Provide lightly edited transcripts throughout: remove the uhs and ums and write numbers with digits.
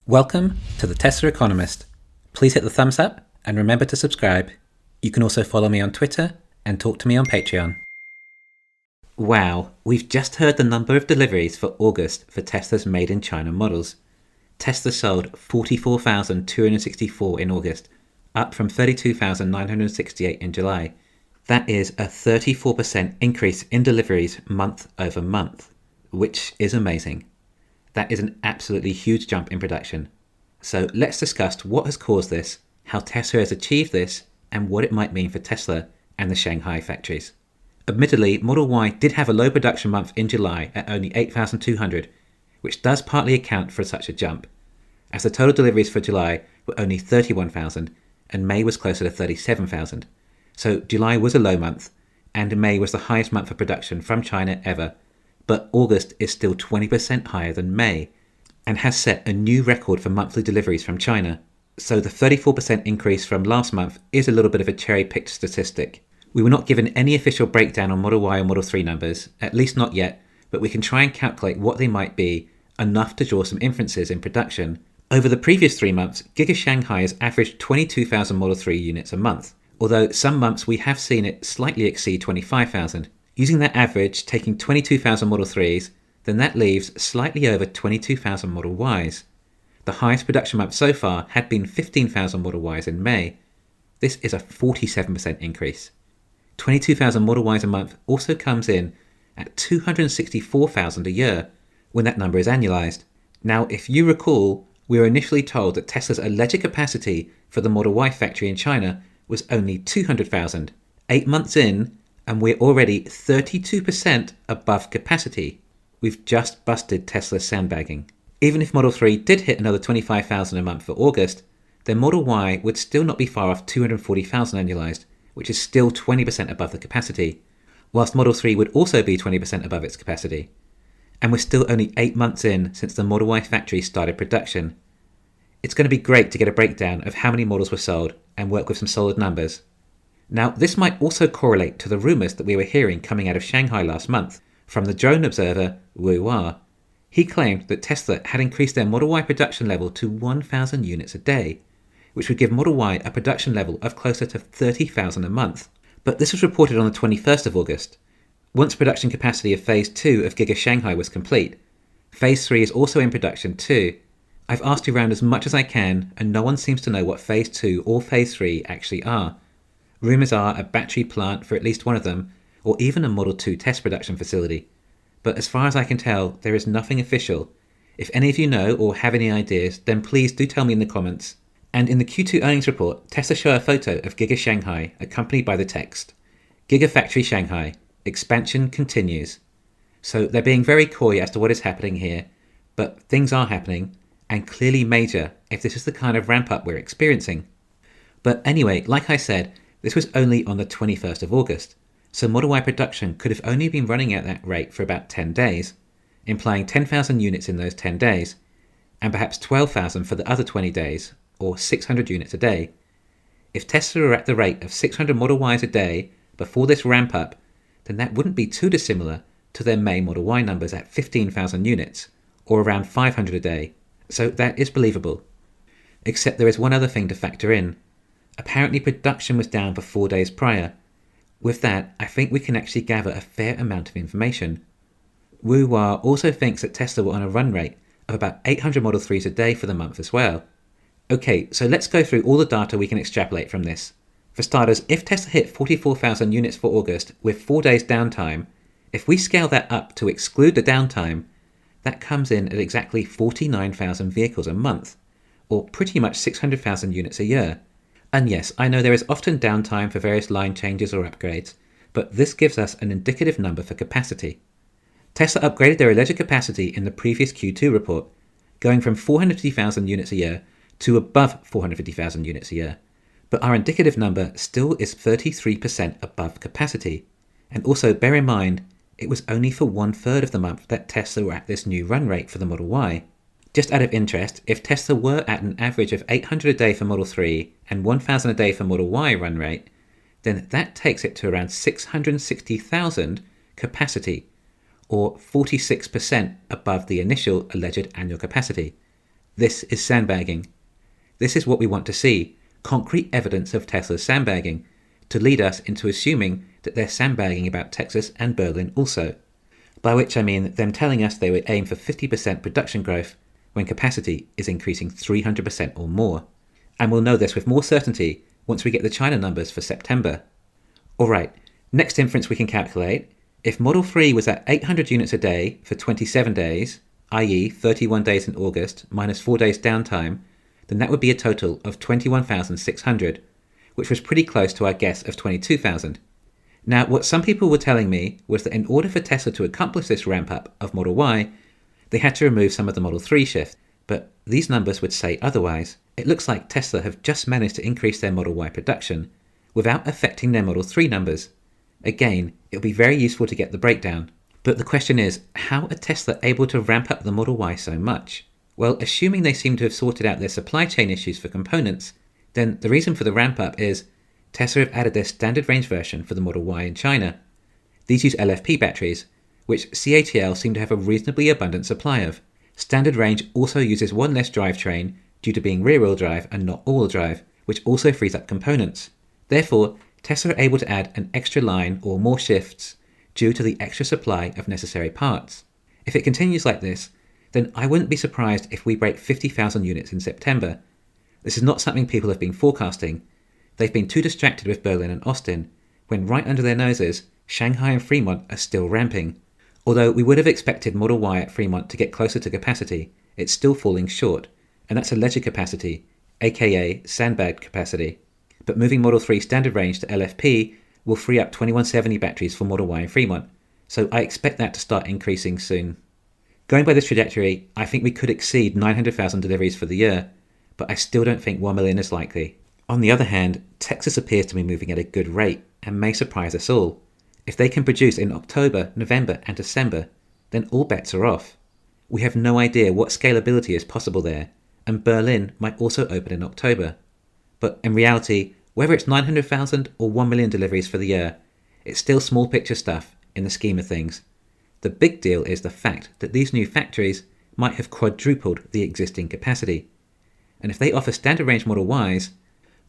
Welcome to the Tesla Economist. Please hit the thumbs up and remember to subscribe. You can also follow me on Twitter and talk to me on Patreon. Wow, we've just heard the number of deliveries for August for Tesla's made in China models. Tesla sold 44,264 in August, up from 32,968 in July. That is a 34% increase in deliveries month over month, which is amazing. That is an absolutely huge jump in production. So let's discuss what has caused this, how Tesla has achieved this, and what it might mean for Tesla and the Shanghai factories. Admittedly, Model Y did have a low production month in July at only 8,200, which does partly account for such a jump, as the total deliveries for July were only 31,000 and May was closer to 37,000. So July was a low month, and May was the highest month for production from China ever. But August is still 20% higher than May and has set a new record for monthly deliveries from China. So the 34% increase from last month is a little bit of a cherry-picked statistic. We were not given any official breakdown on Model Y or Model 3 numbers, at least not yet, but we can try and calculate what they might be, enough to draw some inferences in production. Over the previous 3 months, Giga Shanghai has averaged 22,000 Model 3 units a month, although some months we have seen it slightly exceed 25,000. Using that average, taking 22,000 Model 3s, then that leaves slightly over 22,000 Model Ys. The highest production month so far had been 15,000 Model Ys in May. This is a 47% increase. 22,000 Model Ys a month also comes in at 264,000 a year when that number is annualized. Now, if you recall, we were initially told that Tesla's alleged capacity for the Model Y factory in China was only 200,000. 8 months in, and we're already 32% above capacity. We've just busted Tesla's sandbagging. Even if Model 3 did hit another 25,000 a month for August, then Model Y would still not be far off 240,000 annualized, which is still 20% above the capacity, whilst Model 3 would also be 20% above its capacity. And we're still only 8 months in since the Model Y factory started production. It's going to be great to get a breakdown of how many models were sold and work with some solid numbers. Now, this might also correlate to the rumours that we were hearing coming out of Shanghai last month from the drone observer Wu Hua. He claimed that Tesla had increased their Model Y production level to 1,000 units a day, which would give Model Y a production level of closer to 30,000 a month. But this was reported on the 21st of August. Once production capacity of Phase 2 of Giga Shanghai was complete, Phase 3 is also in production too. I've asked around as much as I can, and no one seems to know what Phase 2 or Phase 3 actually are. Rumours are a battery plant for at least one of them, or even a Model 2 test production facility. But as far as I can tell, there is nothing official. If any of you know or have any ideas, then please do tell me in the comments. And in the Q2 earnings report, Tesla show a photo of Giga Shanghai accompanied by the text, Gigafactory Shanghai, expansion continues. So they're being very coy as to what is happening here, but things are happening, and clearly major if this is the kind of ramp up we're experiencing. But anyway, like I said, this was only on the 21st of August, so Model Y production could have only been running at that rate for about 10 days, implying 10,000 units in those 10 days, and perhaps 12,000 for the other 20 days, or 600 units a day. If Tesla were at the rate of 600 Model Ys a day before this ramp up, then that wouldn't be too dissimilar to their May Model Y numbers at 15,000 units, or around 500 a day, so that is believable. Except there is one other thing to factor in. Apparently production was down for 4 days prior. With that, I think we can actually gather a fair amount of information. Wu Hua also thinks that Tesla were on a run rate of about 800 Model 3s a day for the month as well. Okay, so let's go through all the data we can extrapolate from this. For starters, if Tesla hit 44,000 units for August with 4 days downtime, if we scale that up to exclude the downtime, that comes in at exactly 49,000 vehicles a month, or pretty much 600,000 units a year. And yes, I know there is often downtime for various line changes or upgrades, but this gives us an indicative number for capacity. Tesla upgraded their alleged capacity in the previous Q2 report, going from 450,000 units a year to above 450,000 units a year. But our indicative number still is 33% above capacity. And also bear in mind, it was only for 1/3 of the month that Tesla were at this new run rate for the Model Y. Just out of interest, if Tesla were at an average of 800 a day for Model 3 and 1,000 a day for Model Y run rate, then that takes it to around 660,000 capacity, or 46% above the initial alleged annual capacity. This is sandbagging. This is what we want to see, concrete evidence of Tesla's sandbagging, to lead us into assuming that they're sandbagging about Texas and Berlin also. By which I mean them telling us they would aim for 50% production growth when capacity is increasing 300% or more. And we'll know this with more certainty once we get the China numbers for September. Alright, next inference we can calculate. If Model 3 was at 800 units a day for 27 days, i.e. 31 days in August minus 4 days downtime, then that would be a total of 21,600, which was pretty close to our guess of 22,000. Now, what some people were telling me was that in order for Tesla to accomplish this ramp up of Model Y, they had to remove some of the Model 3 shift, but these numbers would say otherwise. It looks like Tesla have just managed to increase their Model Y production without affecting their Model 3 numbers. Again, it'll be very useful to get the breakdown. But the question is, how are Tesla able to ramp up the Model Y so much? Well, assuming they seem to have sorted out their supply chain issues for components, then the reason for the ramp up is Tesla have added their standard range version for the Model Y in China. These use LFP batteries, which CATL seem to have a reasonably abundant supply of. Standard range also uses one less drivetrain due to being rear-wheel drive and not all-wheel drive, which also frees up components. Therefore, Tesla are able to add an extra line or more shifts due to the extra supply of necessary parts. If it continues like this, then I wouldn't be surprised if we break 50,000 units in September. This is not something people have been forecasting. They've been too distracted with Berlin and Austin, when right under their noses, Shanghai and Fremont are still ramping. Although we would have expected Model Y at Fremont to get closer to capacity, it's still falling short, and that's a ledger capacity, aka sandbag capacity. But moving Model 3 standard range to LFP will free up 2170 batteries for Model Y in Fremont, so I expect that to start increasing soon. Going by this trajectory, I think we could exceed 900,000 deliveries for the year, but I still don't think 1 million is likely. On the other hand, Texas appears to be moving at a good rate and may surprise us all. If they can produce in October, November and December, then all bets are off. We have no idea what scalability is possible there, and Berlin might also open in October. But in reality, whether it's 900,000 or 1 million deliveries for the year, it's still small picture stuff in the scheme of things. The big deal is the fact that these new factories might have quadrupled the existing capacity. And if they offer standard range Model Ys,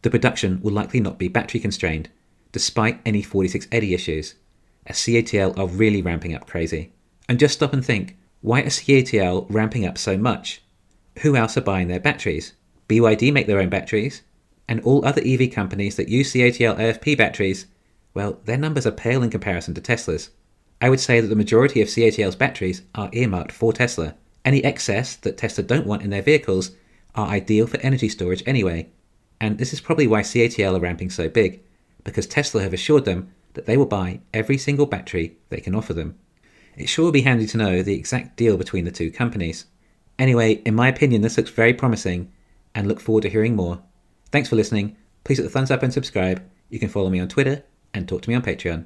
the production will likely not be battery constrained, despite any 4680 issues, as CATL are really ramping up crazy. And just stop and think, why are CATL ramping up so much? Who else are buying their batteries? BYD make their own batteries, and all other EV companies that use CATL AFP batteries, well, their numbers are pale in comparison to Tesla's. I would say that the majority of CATL's batteries are earmarked for Tesla. Any excess that Tesla don't want in their vehicles are ideal for energy storage anyway. And this is probably why CATL are ramping so big, because Tesla have assured them that they will buy every single battery they can offer them. It sure would be handy to know the exact deal between the two companies. Anyway, in my opinion, this looks very promising, and look forward to hearing more. Thanks for listening. Please hit the thumbs up and subscribe. You can follow me on Twitter and talk to me on Patreon.